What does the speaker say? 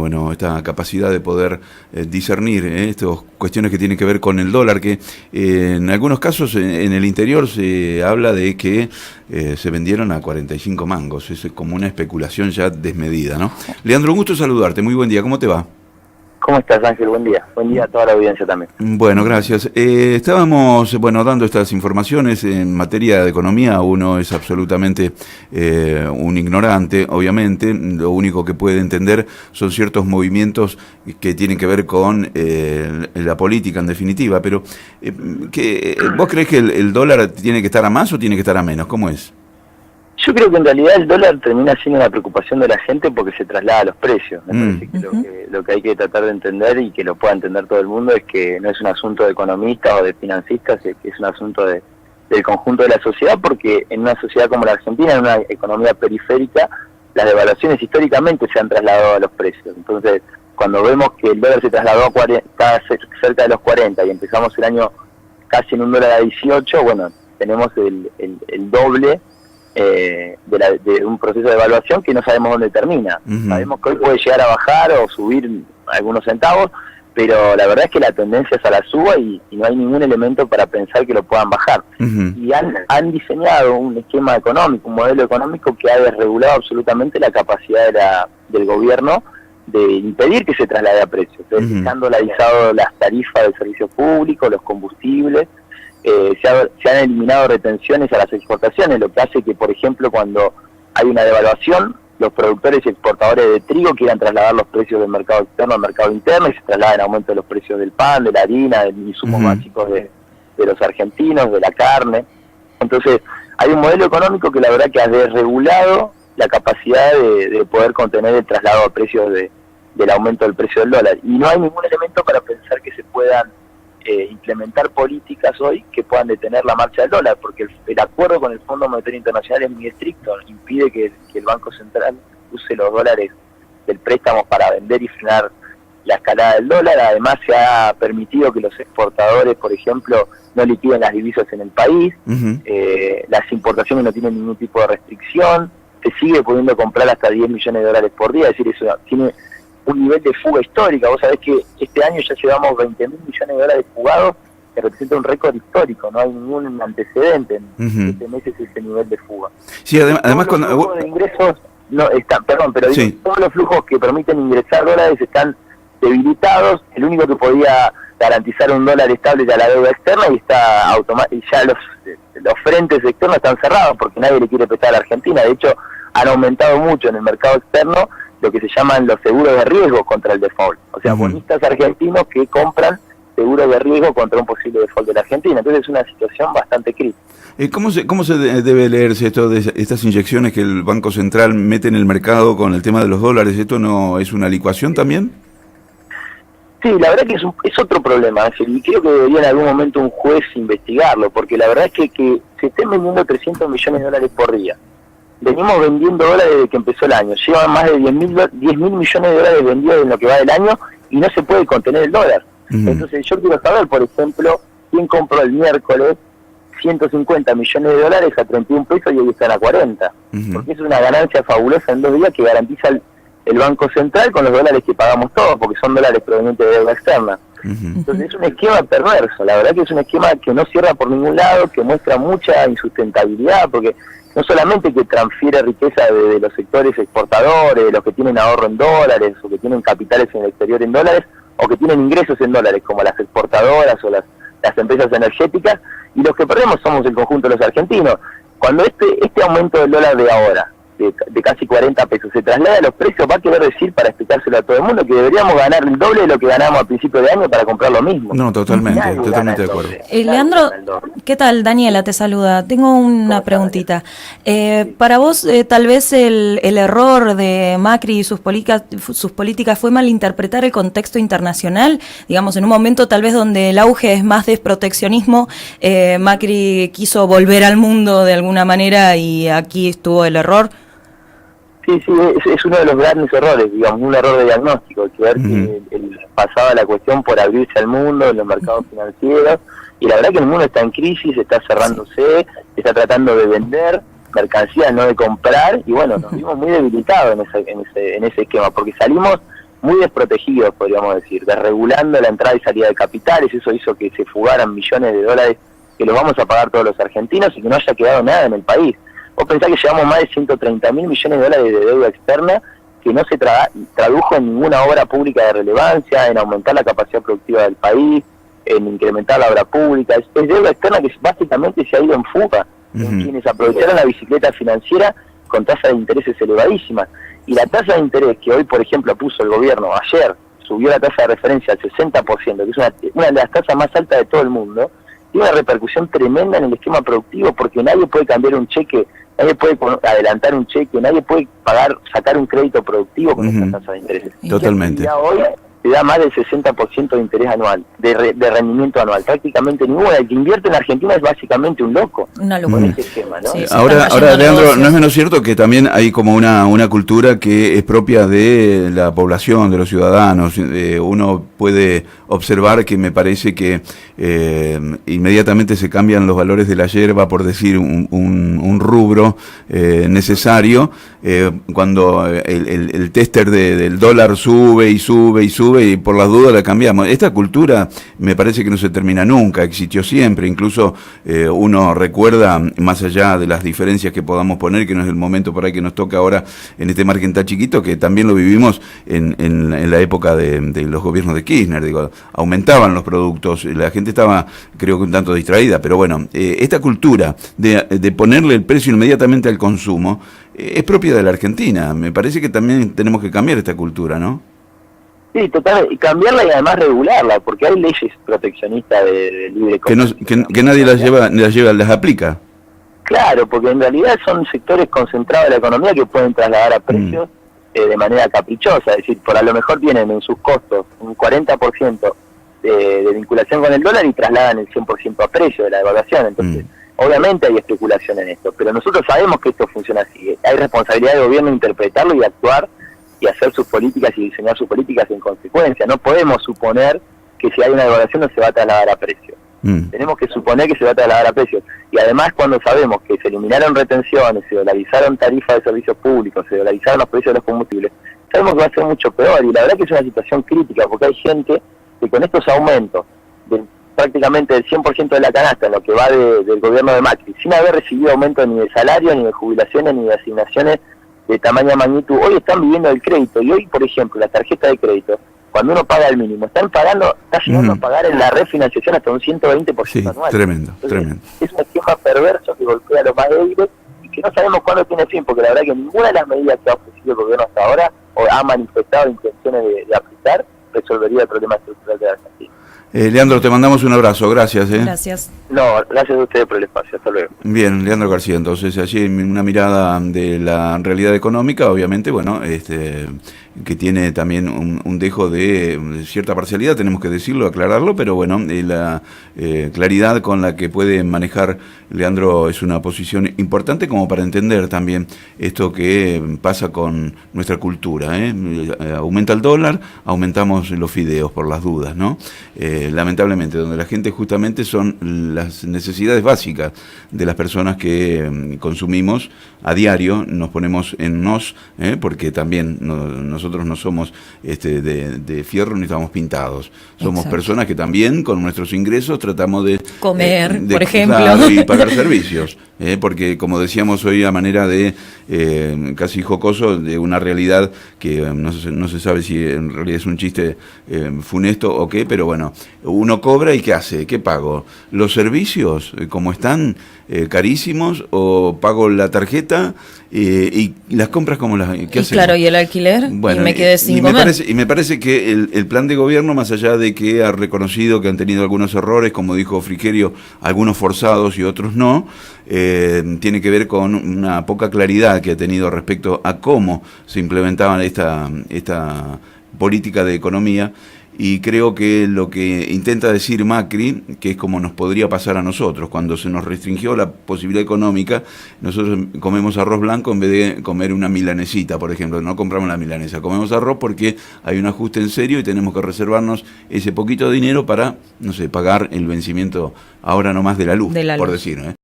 bueno, esta capacidad de poder discernir estas cuestiones que tienen que ver con el dólar, que en algunos casos en el interior se habla de que se vendieron a 45 mangos. Es como una especulación ya desmedida, ¿no? Leandro, un gusto saludarte. Muy buen día. ¿Cómo te va? ¿Cómo estás, Ángel? Buen día. Buen día a toda la audiencia también. Bueno, gracias. Estábamos, dando estas informaciones en materia de economía. Uno es absolutamente un ignorante, obviamente. Lo único que puede entender son ciertos movimientos que tienen que ver con la política, en definitiva. Pero, ¿vos creés que el dólar tiene que estar a más o tiene que estar a menos? ¿Cómo es? Yo creo que en realidad el dólar termina siendo una preocupación de la gente porque se traslada a los precios. Me parece que lo que hay que tratar de entender y que lo pueda entender todo el mundo es que no es un asunto de economistas o de financistas, que es un asunto del conjunto de la sociedad, porque en una sociedad como la Argentina, en una economía periférica, las devaluaciones históricamente se han trasladado a los precios. Entonces, cuando vemos que el dólar se trasladó a cerca de los 40 y empezamos el año casi en $1 a 18, bueno, tenemos el doble de un proceso de evaluación que no sabemos dónde termina. Sabemos que hoy puede llegar a bajar o subir algunos centavos, pero la verdad es que la tendencia es a la suba y no hay ningún elemento para pensar que lo puedan bajar. Y han diseñado un esquema económico, un modelo económico que ha desregulado absolutamente la capacidad del gobierno de impedir que se traslade a precios. Se han dolarizado las tarifas del servicio público, los combustibles. Se han eliminado retenciones a las exportaciones, lo que hace que, por ejemplo, cuando hay una devaluación, los productores y exportadores de trigo quieran trasladar los precios del mercado externo al mercado interno y se trasladen aumento de los precios del pan, de la harina, de insumos básicos de los argentinos, de la carne. Entonces, hay un modelo económico que la verdad que ha desregulado la capacidad de poder contener el traslado a precios del aumento del precio del dólar. Y no hay ningún elemento para pensar que se puedan implementar políticas hoy que puedan detener la marcha del dólar, porque el acuerdo con el Fondo Monetario Internacional es muy estricto, impide que el Banco Central use los dólares del préstamo para vender y frenar la escalada del dólar. Además se ha permitido que los exportadores, por ejemplo, no liquiden las divisas en el país, las importaciones no tienen ningún tipo de restricción, se sigue pudiendo comprar hasta $10 millones por día, es decir, eso tiene un nivel de fuga histórica. Vos sabés que este año ya llevamos $20.000 millones fugados, que representa un récord histórico, no hay ningún antecedente en 7 meses ese nivel de fuga. Sí, además cuando los flujos de ingresos no están, pero sí, todos los flujos que permiten ingresar dólares están debilitados. El único que podía garantizar un dólar estable era la deuda externa y ya los frentes externos están cerrados porque nadie le quiere prestar a la Argentina. De hecho, han aumentado mucho en el mercado externo lo que se llaman los seguros de riesgo contra el default. O sea, bonistas argentinos que compran seguros de riesgo contra un posible default de la Argentina. Entonces es una situación bastante crítica. ¿Cómo se debe leerse esto de estas inyecciones que el Banco Central mete en el mercado con el tema de los dólares? ¿Esto no es una licuación también? Sí, la verdad que es otro problema, y creo que debería en algún momento un juez investigarlo, porque la verdad es que se estén vendiendo $300 millones por día. Venimos vendiendo dólares desde que empezó el año. Llevan más de 10.000 millones de dólares vendidos en lo que va del año y no se puede contener el dólar. Entonces yo quiero saber, por ejemplo, quién compró el miércoles $150 millones a 31 pesos y hoy están a 40. Porque es una ganancia fabulosa en 2 días que garantiza el Banco Central con los dólares que pagamos todos, porque son dólares provenientes de deuda externa. Entonces es un esquema perverso. La verdad que es un esquema que no cierra por ningún lado, que muestra mucha insustentabilidad, porque no solamente que transfiere riqueza de los sectores exportadores, de los que tienen ahorro en dólares, o que tienen capitales en el exterior en dólares, o que tienen ingresos en dólares, como las exportadoras o las empresas energéticas, y los que perdemos somos el conjunto de los argentinos. Cuando este aumento del dólar de ahora, de casi 40 pesos, se traslada a los precios, va a querer decir, para explicárselo a todo el mundo, que deberíamos ganar el doble de lo que ganamos a principio de año para comprar lo mismo. No, totalmente de acuerdo. Leandro, ¿qué tal? Daniela te saluda. Tengo una preguntita. Para vos, tal vez el error de Macri y sus políticas fue malinterpretar el contexto internacional, digamos, en un momento tal vez donde el auge es más de proteccionismo, Macri quiso volver al mundo de alguna manera y aquí estuvo el error. Sí, es uno de los grandes errores, digamos, un error de diagnóstico, que ver que pasaba la cuestión por abrirse al mundo, en los mercados financieros, y la verdad que el mundo está en crisis, está cerrándose, está tratando de vender mercancías, no de comprar, y bueno, nos vimos muy debilitados en ese esquema, porque salimos muy desprotegidos, podríamos decir, desregulando la entrada y salida de capitales. Eso hizo que se fugaran millones de dólares que los vamos a pagar todos los argentinos y que no haya quedado nada en el país. Vos pensás que llevamos más de 130.000 millones de dólares de deuda externa que no se tradujo en ninguna obra pública de relevancia, en aumentar la capacidad productiva del país, en incrementar la obra pública. Es deuda externa que básicamente se ha ido en fuga, en quienes aprovecharon la bicicleta financiera con tasas de intereses elevadísimas. Y la tasa de interés que hoy, por ejemplo, puso el gobierno ayer, subió la tasa de referencia al 60%, que es una de las tasas más altas de todo el mundo, tiene una repercusión tremenda en el esquema productivo, porque nadie puede cambiar un cheque, nadie puede adelantar un cheque, nadie puede sacar un crédito productivo con esa tasa de interés. Totalmente. Hoy te da más del 60% de interés anual, de rendimiento anual. Prácticamente ninguno. El que invierte en Argentina es básicamente un loco. Una locura. Este esquema, ¿no? Sí, ahora Leandro, ¿no es menos cierto que también hay como una cultura que es propia de la población, de los ciudadanos? Uno puede observar que me parece que inmediatamente se cambian los valores de la yerba, por decir un rubro necesario, cuando el tester del dólar sube y sube y sube, y por las dudas la cambiamos. Esta cultura me parece que no se termina nunca, existió siempre. Incluso uno recuerda, más allá de las diferencias que podamos poner, que no es el momento por ahí que nos toca ahora en este margen tan chiquito, que también lo vivimos en la época de los gobiernos de Kirchner. Digo, aumentaban los productos, la gente estaba, creo que un tanto distraída, pero bueno, esta cultura de ponerle el precio inmediatamente al consumo es propia de la Argentina. Me parece que también tenemos que cambiar esta cultura, ¿no? Sí, total, y cambiarla y además regularla, porque hay leyes proteccionistas de libre comercio. Que nadie las aplica. Claro, porque en realidad son sectores concentrados de la economía que pueden trasladar a precios de manera caprichosa, es decir, por a lo mejor tienen en sus costos un 40% de vinculación con el dólar y trasladan el 100% a precio de la devaluación. Entonces, obviamente hay especulación en esto, pero nosotros sabemos que esto funciona así. Hay responsabilidad del gobierno de interpretarlo y actuar y hacer sus políticas y diseñar sus políticas en consecuencia. No podemos suponer que si hay una devaluación no se va a trasladar a precio. Tenemos que suponer que se va a trasladar a precio. Y además, cuando sabemos que se eliminaron retenciones, se dolarizaron tarifas de servicios públicos, se dolarizaron los precios de los combustibles, sabemos que va a ser mucho peor. Y la verdad que es una situación crítica, porque hay gente que con estos aumentos de prácticamente el 100% de la canasta en lo que va del gobierno de Macri, sin haber recibido aumento ni de salario, ni de jubilaciones, ni de asignaciones de tamaña magnitud, hoy están viviendo del crédito. Y hoy, por ejemplo, la tarjeta de crédito, cuando uno paga el mínimo, está llegando a pagar en la refinanciación hasta un 120% anual. Tremendo, Entonces, tremendo. Es un esquema perverso que golpea a los más débiles y que no sabemos cuándo tiene fin, porque la verdad que ninguna de las medidas que ha ofrecido el gobierno hasta ahora o ha manifestado intenciones de aplicar resolvería el problema estructural de la Argentina. Leandro, te mandamos un abrazo, gracias. Gracias. No, gracias a ustedes por el espacio, hasta luego. Bien, Leandro García, entonces allí una mirada de la realidad económica, obviamente, bueno, que tiene también un dejo de cierta parcialidad, tenemos que decirlo, aclararlo, pero bueno, la claridad con la que puede manejar Leandro es una posición importante como para entender también esto que pasa con nuestra cultura. Aumenta el dólar, aumentamos los fideos por las dudas, ¿no? Lamentablemente, donde la gente justamente son las necesidades básicas de las personas que consumimos a diario, nos ponemos en porque también nosotros no somos de fierro ni estamos pintados, somos Exacto. Personas que también con nuestros ingresos tratamos de comer, por ejemplo, claro, y pagar servicios, porque como decíamos hoy a manera de casi jocoso, de una realidad que no se sabe si en realidad es un chiste funesto o qué, pero bueno, uno cobra y ¿qué hace? ¿Qué pago? Los servicios, como están carísimos, o pago la tarjeta y las compras como las... ¿qué hacemos? Claro, y el alquiler, bueno, y me quedé sin comer. Me parece que el plan de gobierno, más allá de que ha reconocido que han tenido algunos errores, como dijo Frigerio, algunos forzados y otros no, tiene que ver con una poca claridad que ha tenido respecto a cómo se implementaba esta política de economía. Y creo que lo que intenta decir Macri, que es como nos podría pasar a nosotros, cuando se nos restringió la posibilidad económica, nosotros comemos arroz blanco en vez de comer una milanesita, por ejemplo, no compramos la milanesa, comemos arroz porque hay un ajuste en serio y tenemos que reservarnos ese poquito de dinero para, no sé, pagar el vencimiento ahora nomás de la luz, por decir,